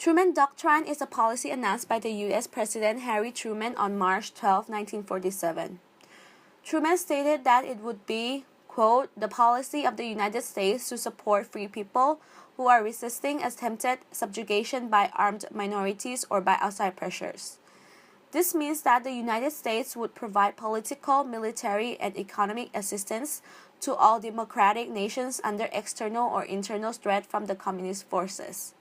Truman Doctrine is a policy announced by the U.S. President Harry Truman on March 12, 1947. Truman stated that it would be, quote, the policy of the United States to support free people who are resisting attempted subjugation by armed minorities or by outside pressures. This means that the United States would provide political, military, and economic assistance to all democratic nations under external or internal threat from the communist forces.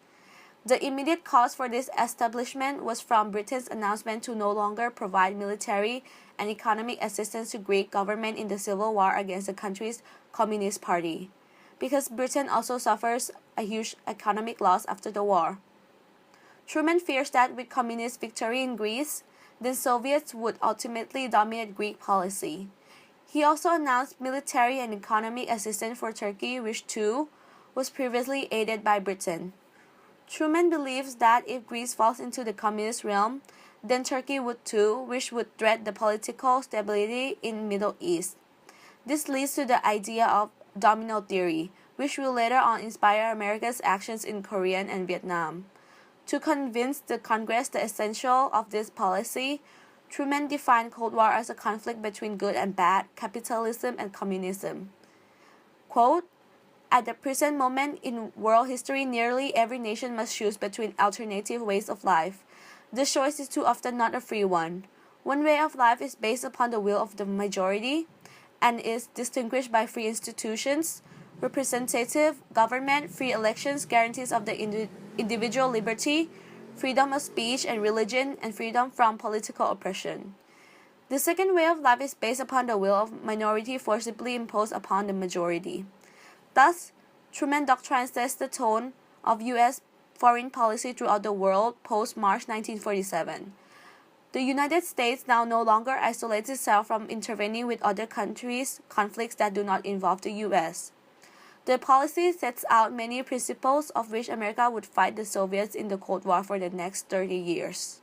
The immediate cause for this establishment was from Britain's announcement to no longer provide military and economic assistance to Greek government in the civil war against the country's Communist Party, because Britain also suffers a huge economic loss after the war. Truman fears that with communist victory in Greece, the Soviets would ultimately dominate Greek policy. He also announced military and economic assistance for Turkey, which too was previously aided by Britain. Truman believes that if Greece falls into the communist realm, then Turkey would too, which would threaten the political stability in Middle East. This leads to the idea of domino theory, which will later on inspire America's actions in Korea and Vietnam. To convince the Congress the essential of this policy, Truman defined Cold War as a conflict between good and bad, capitalism and communism. Quote, at the present moment in world history, nearly every nation must choose between alternative ways of life. The choice is too often not a free one. One way of life is based upon the will of the majority and is distinguished by free institutions, representative government, free elections, guarantees of the individual liberty, freedom of speech and religion, and freedom from political oppression. The second way of life is based upon the will of minority forcibly imposed upon the majority. Thus, Truman Doctrine sets the tone of U.S. foreign policy throughout the world post-March 1947. The United States now no longer isolates itself from intervening with other countries' conflicts that do not involve the U.S. The policy sets out many principles of which America would fight the Soviets in the Cold War for the next 30 years.